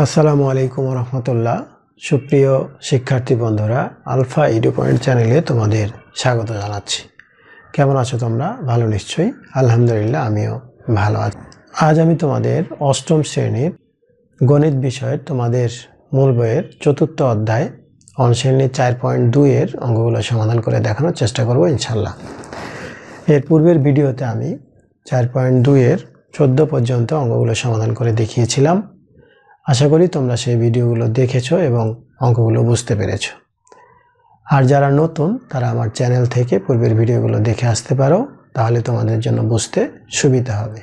আসসালামু আলাইকুম রহমতুল্লাহ। সুপ্রিয় শিক্ষার্থী বন্ধুরা, আলফা এডু পয়েন্ট চ্যানেলে তোমাদের স্বাগত জানাচ্ছি। কেমন আছো তোমরা? ভালো নিশ্চয়ই। আলহামদুলিল্লাহ, আমিও ভালো আছি। আজ আমি তোমাদের অষ্টম শ্রেণীর গণিত বিষয়ের তোমাদের মূল বইয়ের চতুর্থ অধ্যায় অনুশীলনী 4.2 এর অঙ্কগুলো সমাধান করে দেখানোর চেষ্টা করব ইনশাল্লাহ। এর পূর্বের ভিডিওতে আমি 4.2 এর 14 পর্যন্ত অঙ্কগুলো সমাধান করে দেখিয়েছিলাম। আশা করি তোমরা সেই ভিডিওগুলো দেখেছো এবং অঙ্কগুলো বুঝতে পেরেছো। আর যারা নতুন তারা আমার চ্যানেল থেকে পূর্বের ভিডিওগুলো দেখে আসতে পারো, তাহলে তোমাদের জন্য বুঝতে সুবিধা হবে।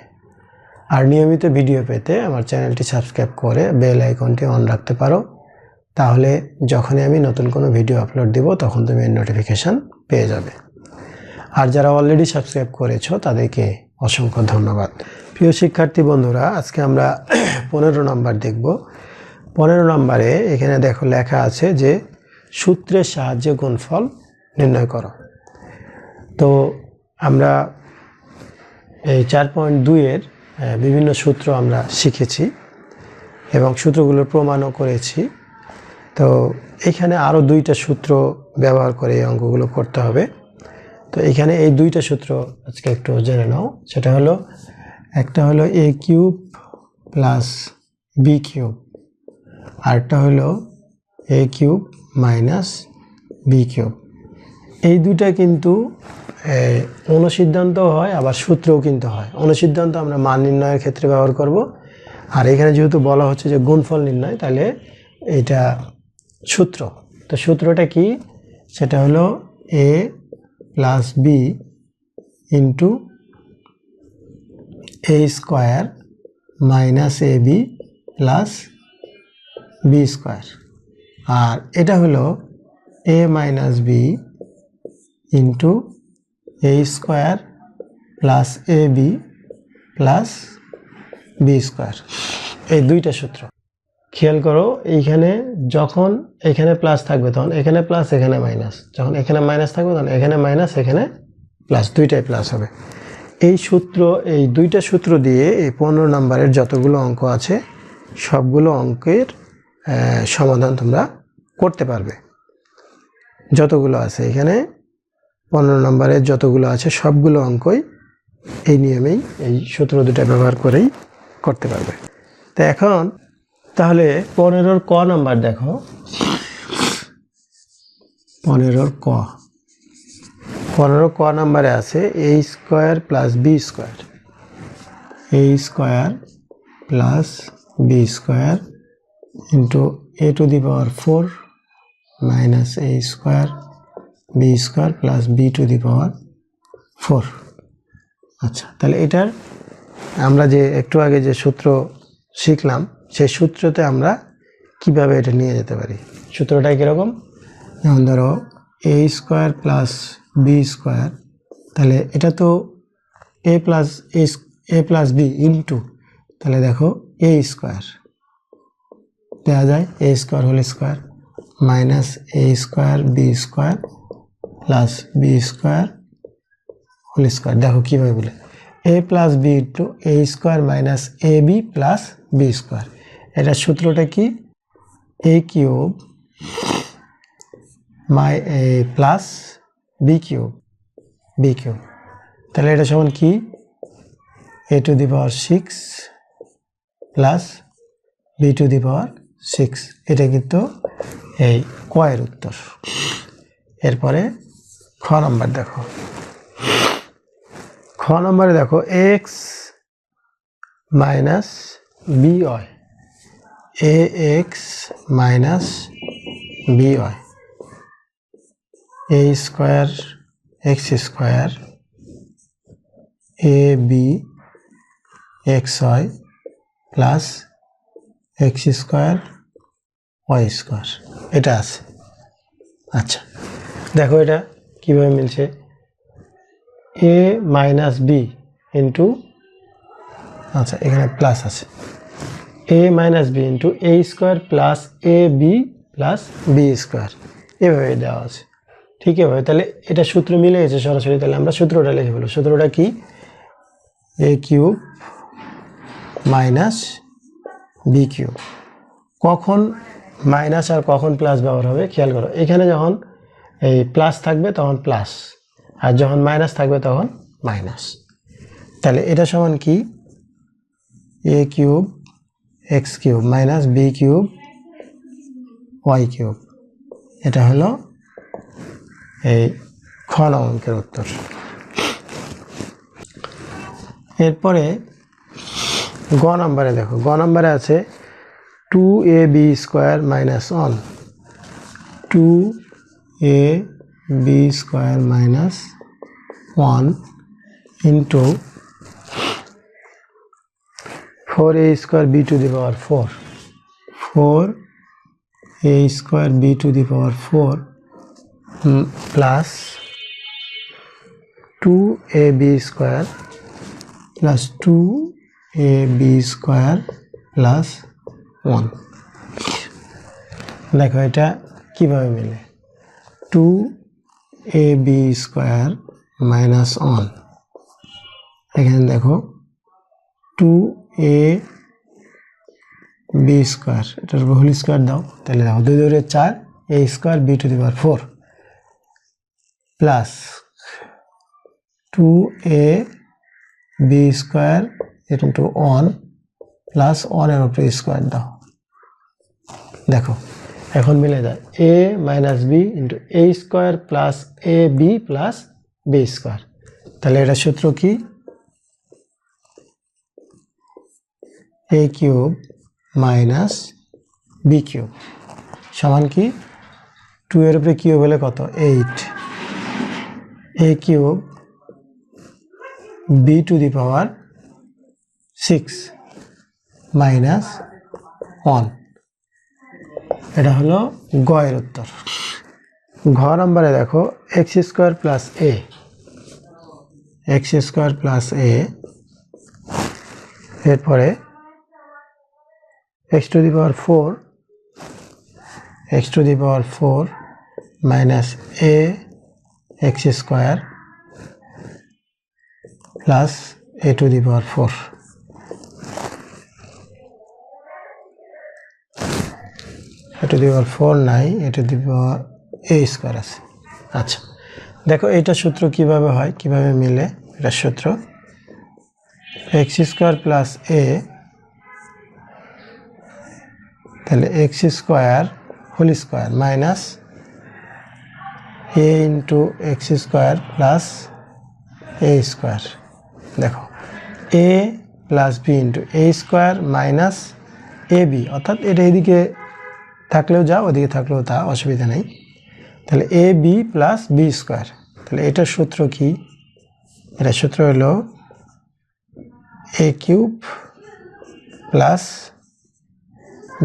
আর নিয়মিত ভিডিও পেতে আমার চ্যানেলটি সাবস্ক্রাইব করে বেল আইকনটি অন রাখতে পারো, তাহলে যখনই আমি নতুন কোনো ভিডিও আপলোড দেব তখন তুমি এর নোটিফিকেশান পেয়ে যাবে। আর যারা অলরেডি সাবস্ক্রাইব করেছো তাদেরকে অসংখ্য ধন্যবাদ। প্রিয় শিক্ষার্থী বন্ধুরা, আজকে আমরা 15 নম্বর দেখব। 15 নম্বরে এখানে দেখো লেখা আছে যে সূত্রের সাহায্যে গুণফল নির্ণয় করো। তো আমরা এই 4.2 এর বিভিন্ন সূত্র আমরা শিখেছি এবং সূত্রগুলোর প্রমাণও করেছি। তো এখানে আরও 2টা সূত্র ব্যবহার করে এই অঙ্কগুলো করতে হবে। তো এখানে এই 2টা সূত্র আজকে একটু জেনে নাও। সেটা হলো, একটা হলো a cube plus B cube, আরেকটা হলো a cube minus B cube. এই দুইটা কিন্তু অনুসিদ্ধান্ত হয়, আবার সূত্রও কিন্তু হয়। অনুসিদ্ধান্ত আমরা মান নির্ণয়ের ক্ষেত্রে ব্যবহার করব, আর এখানে যেহেতু বলা হচ্ছে যে গুণফল নির্ণয়, তাহলে এটা সূত্র। তো সূত্রটা কি? সেটা হলো a plus B into a square minus A B plus B square, আর এটা হলো a minus B into A square plus A B plus B square. এই 2টা সূত্র খেয়াল করো। এইখানে যখন এখানে প্লাস থাকবে তখন এখানে প্লাস, এখানে মাইনাস। যখন এখানে মাইনাস থাকবে তখন এখানে মাইনাস, এখানে প্লাস, দুইটাই প্লাস হবে। এই সূত্র, এই 2টা সূত্র দিয়ে এই 15 নম্বরের যতগুলো অঙ্ক আছে সবগুলো অঙ্কের সমাধান তোমরা করতে পারবে। যতগুলো আছে এখানে 15 নম্বরের যতগুলো আছে সবগুলো অঙ্কই এই নিয়মেই, এই সূত্র 2টা ব্যবহার করেই করতে পারবে। তো এখন তাহলে 15 ক নাম্বার দেখো। 15 ক নাম্বারে আছে a square plus B square, a square plus B square into a to the power 4 minus a square B square plus B to the power 4। আচ্ছা, তাহলে এটার আমরা যে একটু আগে যে সূত্র শিখলাম সেই সূত্রতে আমরা কিভাবে এটা নিয়ে যেতে পারি। সূত্রটা কীরকম? যেমন ধরো a square plus B square, তাহলে এটা তো a প্লাস বি ইন্টু, তাহলে দেখো a স্কোয়ার দেওয়া যায়, a square whole square minus a square B square plus B square whole square. দেখো কীভাবে বলে, a plus B into a square minus A B plus B square. এটার সূত্রটা কি? a cube plus B cube, তাহলে এটা সমান কি? a to the power 6 plus B to the power 6। এটা কিন্তু এই কয়ের উত্তর। এরপরে খ নাম্বার দেখো। খ নম্বরে দেখো X minus B Y, A X minus B Y, A square X square A B X Y plus X square Y square, এটা আছে। আচ্ছা, দেখো এটা কীভাবে মিলছে। এ মাইনাস বি ইন্টু, আচ্ছা এখানে প্লাস আছে, এ minus B into A square plus A B plus B square, এভাবে দেওয়া আছে। ঠিক এভাবে, তাহলে এটা সূত্র মিলে গেছে সরাসরি। তাহলে আমরা সূত্রটা লিখে ফেলব। সূত্রটা কি? A cube minus B cube কখন মাইনাস আর কখন প্লাস ব্যবহার হবে খেয়াল করো। এখানে যখন এই প্লাস থাকবে তখন প্লাস, আর যখন মাইনাস থাকবে তখন মাইনাস। তাহলে এটা সমান কি, A cube X cube minus B cube Y cube. এটা হলো এই খ অঙ্কের উত্তর। এরপরে গ নম্বরে দেখো, গ নম্বরে আছে 2ab square minus 1, 2ab square minus 1 into 4a square B to the power 4, 4a square B to the power 4 plus 2ab square plus 2ab square plus 1। দেখো এটা কিভাবে মিলে, 2ab স্কোয়ার মাইনাস 1, এখানে দেখো 2ab স্কোয়ার, এটার whole square দাও, তাহলে দেখো 2 2 4, a square B to the power 4 plus 2ab square into 1 plus 1 এর উপরে স্কোয়ার দাও। দেখো এখন মিলে যায় a minus B into a square plus A B plus B square. তাহলে এটা সূত্র কি, a cube minus B cube সমান কি, 2 এর উপরে কিউব হলে কত 8, a cube B to the power 6 minus 1। এটা হলো গ এর উত্তর। ঘ নম্বরে দেখো X square plus A, X square plus A, এরপরে X to the power 4, X to the power 4 minus A X square plus A to the power 4। A to the power 4 নাই, এ to the power A square আছে। আচ্ছা দেখো এইটা সূত্র কিভাবে হয়, কিভাবে মিলে, এটা সূত্র এক্স স্কোয়ার প্লাস এ, তাহলে X square whole square minus A into X square plus A square. দেখো A plus B into A square minus A B, অর্থাৎ এটা এদিকে থাকলেও যা ওদিকে থাকলেও তা, অসুবিধা নেই। তাহলে এ বি প্লাস বি স্কোয়ার। তাহলে এটার সূত্র কি, এটার সূত্র হলো এ কিউব প্লাস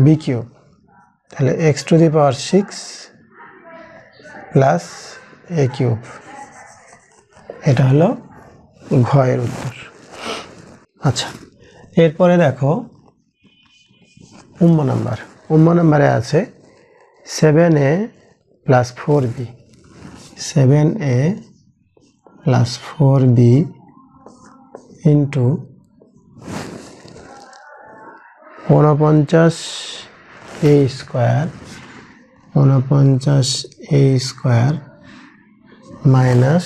বি কিউব, তাহলে x to the power 6 plus A cube. এটা হলো ঘ এর উত্তর। আচ্ছা এরপরে দেখো উম্ম নাম্বার, উম্ম নাম্বারে আছে 7a plus 4b, 7a plus 4b into 49a square, 49a square minus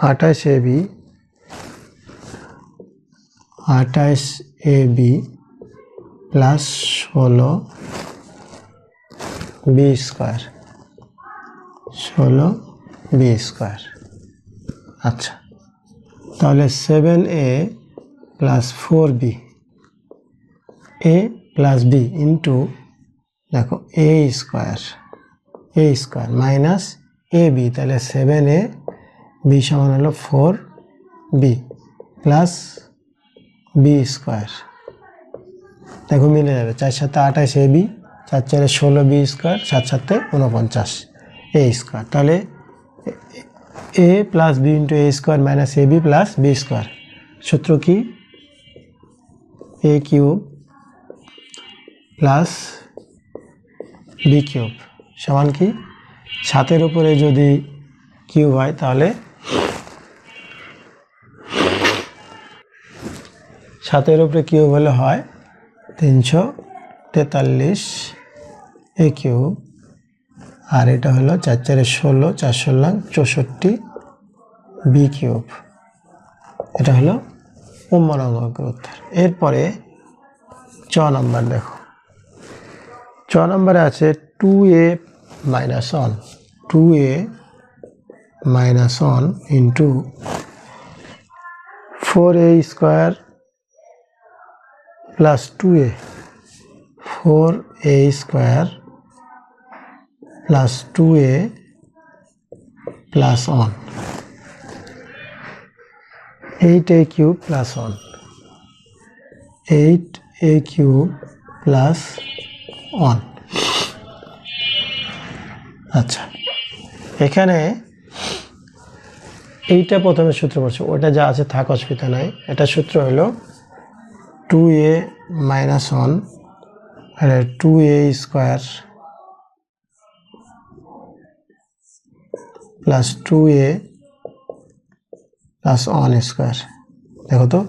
28ab, 28ab plus 16b square, 16b square. আচ্ছা তাহলে 7a plus 4b, a plus B into দেখো A square, A square minus A B, তাহলে 7a B সমান হলো 4b plus B square. দেখো মিলে যাবে, 4 7 28 A B, 4 4 16 B square, 7 7 49 A square. তাহলে A plus B into A square minus A B plus B square. সূত্র কি, A cube plus B cube সমান কি, 7-এর উপরে যদি কিউব হয় তাহলে 7-এর উপরে কিউব হলে হয় 343 a কিউব, আর এটা হলো 4 4 16, 4 16 64 b কিউব। এটা হলো উম্মর অঙ্কের উত্তর। এরপরে চ নাম্বার দেখো, চ নাম্বারে আছে 2a minus 1, 2a minus 1 into 4a square plus 2a, 4a square plus 2a plus 1, 8a cube plus 1, 8a cube plus 1। আচ্ছা, এখানে এইটা প্রথমে সূত্র পড়ছে, ওটা যা আছে থাক, অসুবিধা নাই। এটা সূত্র হলো 2a minus 1 আর 2a square plus 2a plus 1 square. দেখো তো,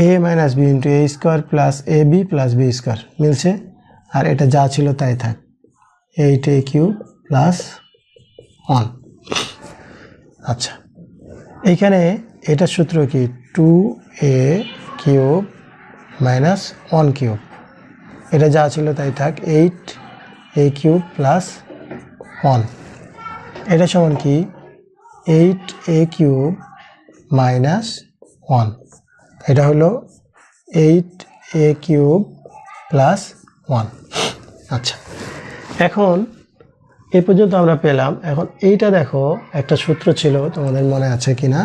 a minus B into A square plus A B plus B square মিলছে, আর এটা যা ছিল তাই থাক, 8a কিউব প্লাস 1। আচ্ছা, এইখানে এটার সূত্র কি, 2a কিউব মাইনাস 1 কিউব, এটা যা ছিল তাই থাক, 8a কিউব প্লাস 1। এটা সমান কি, 8a কিউব মাইনাস 1, এটা হলো 8a কিউব প্লাস 1। আচ্ছা, এখন এ পর্যন্ত আমরা পেলাম। এখন এইটা দেখো, একটা সূত্র ছিল, তোমাদের মনে আছে কিনা,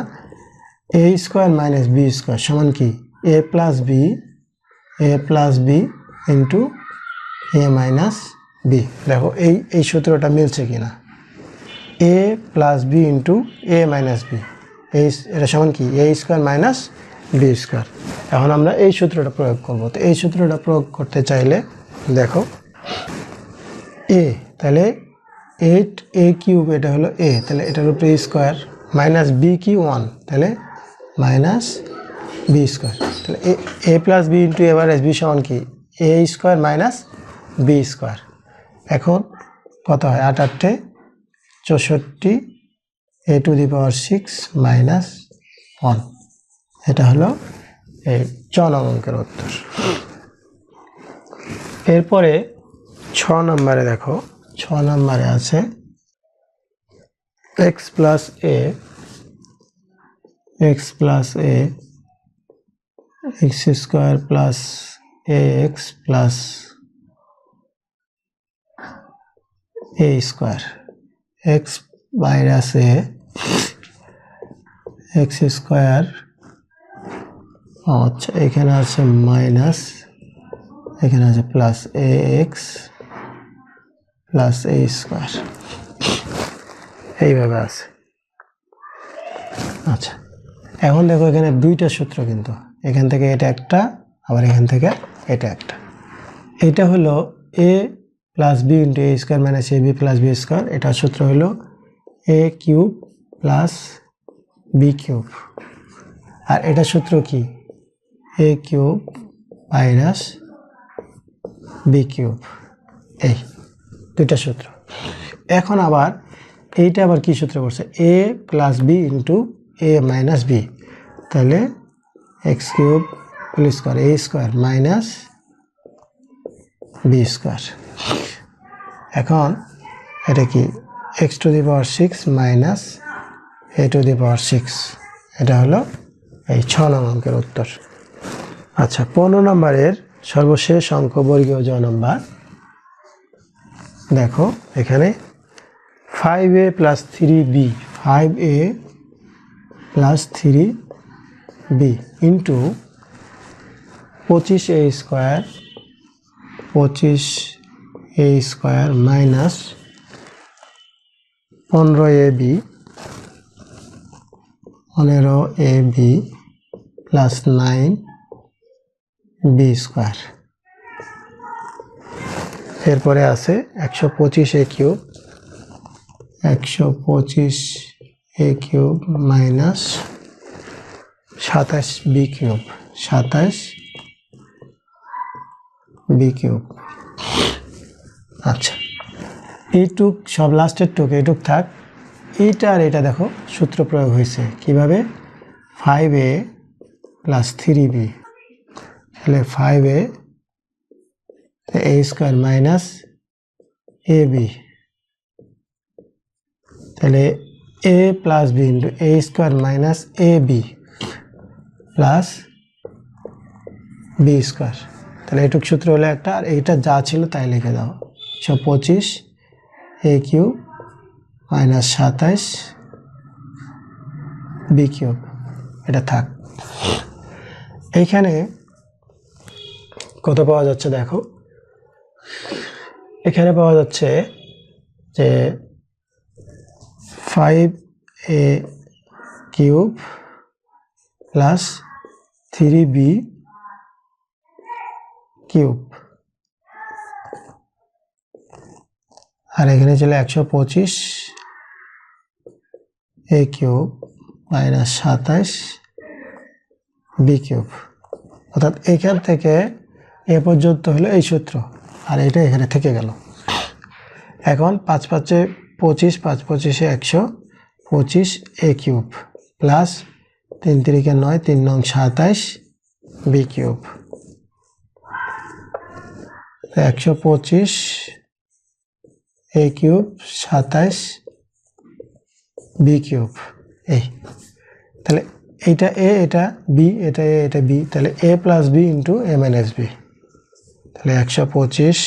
a square minus B square সমান কি, a plus B into a minus B. দেখো এই সূত্রটা মিলছে কিনা, a plus B into a minus B, এটা সমান কি, a square minus B square. এখন আমরা এই সূত্রটা প্রয়োগ করব। তো এই সূত্রটা প্রয়োগ করতে চাইলে দেখো, a, তাহলে 8a কিউব, এটা হলো a, তাহলে এটা হলো a স্কোয়ার, মাইনাস বি কি 1, তাহলে মাইনাস বি স্কোয়ার, তাহলে a plus B into A minus B সমান কি, a square minus B square. এখন কত হয়, 8 8 64 a to the power 6 minus 1। এটা হলো এই চ নং অঙ্কের উত্তর। এরপরে 6 নম্বরে দেখো, 6 নম্বরে আছে x plus a x square plus ax plus a square, x minus a x square. আচ্ছা, এখানে আছে মাইনাস, এখানে আছে plus ax plus a square, এইভাবে আছে। আচ্ছা, এখন দেখো এখানে দুইটা সূত্র, কিন্তু এখান থেকে এটা একটা, আবার এখান থেকে এটা একটা। এটা হলো a plus B into A square minus A B plus B square, এটার সূত্র হলো a cube plus B cube, আর এটার সূত্র কি, a cube minus B cube. এই দুইটা সূত্র। এখন আবার এইটা আবার কি সূত্র করছে, a plus B into A minus B, তাহলে X cube whole square A square minus B square. এখন এটা কি, X to the power 6 minus A to the power 6, এটা হলো এই 6 নং অঙ্কের উত্তর। আচ্ছা, 15 নম্বরের সর্বশেষ অঙ্ক, বর্গীয় জ নম্বর। দেখো এখানে 5a plus 3b, 5a plus 3b into 25a square, 25a square minus 15ab, 15ab plus 9b square. এরপরে আছে 125a cube, 125a cube minus 27b cube, 27b B cube. আচ্ছা, এইটুক সব লাস্টের টুক এইটুক থাক। এইটা আর এটা দেখো সূত্র প্রয়োগ হয়েছে কিভাবে, 5a প্লাস 3b, তাহলে 5a a square minus A B, তাহলে a plus B into A square minus A B plus B square. তাহলে এইটুক সূত্র হলো একটা, আর এইটা যা ছিল তাই লিখে দাও। 125 A cube minus 27 B cube, এটা থাক। এইখানে কত পাওয়া যাচ্ছে দেখো, এখানে পাওয়া যাচ্ছে যে 5a cube plus 3b cube, আর এখানে ছিল 125 A cube minus 27 B cube. অর্থাৎ এইখান থেকে এ পর্যন্ত হলো এই সূত্র, আর এটা এখানে থেকে গেল। এখন 5 5 25, 5 25 125 A cube plus 3 3 9, 3 9 27 B cube, 125 A cube 27 B cube. এই তাহলে এইটা এ, এটা বি, এটা এ, এটা বি, তাহলে A plus B into A minus B, তাহলে 125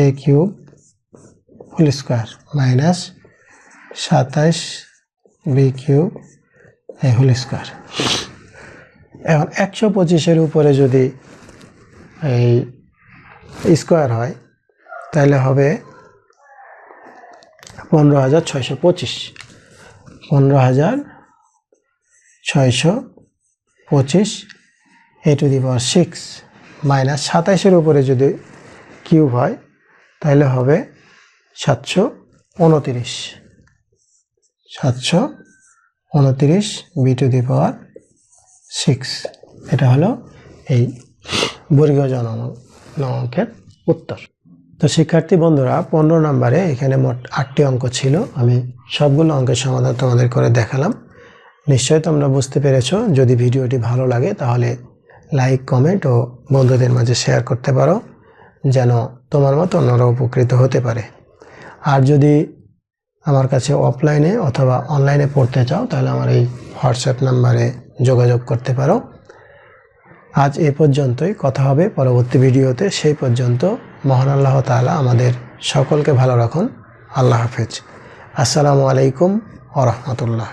A cube whole square minus 27 B cube A whole square. এখন 125-এর উপরে যদি এই স্কোয়ার হয় তাহলে হবে 15,625, 15,625 এ টু দি পাওয়ার 6 মাইনাস 27-এর উপরে যদি কিউব হয় তাহলে হবে 729, 729 বি টু দি পাওয়ার 6। এটা হলো এই বর্গীয় জন অঙ্কের উত্তর। তো শিক্ষার্থী বন্ধুরা, 15 নম্বরে এখানে মোট 8টি অঙ্ক ছিল। আমি সবগুলো অঙ্কের সমাধান তোমাদের করে দেখালাম। নিশ্চয়ই তোমরা বুঝতে পেরেছো। যদি ভিডিওটি ভালো লাগে তাহলে লাইক, কমেন্ট ও বন্ধুদের মাঝে শেয়ার করতে পারো, যেন তোমার মতো অন্যরা উপকৃত হতে পারে। আর যদি আমার কাছে অফলাইনে অথবা অনলাইনে পড়তে চাও তাহলে আমার এই হোয়াটসঅ্যাপ নাম্বারে যোগাযোগ করতে পারো। আজ এ পর্যন্তই, কথা হবে পরবর্তী ভিডিওতে। সেই পর্যন্ত মহান আল্লাহ তাআলা আমাদের সকলকে ভালো রাখুন। আল্লাহ হাফেজ। আসসালামু আলাইকুম ওয়া রাহমাতুল্লাহ।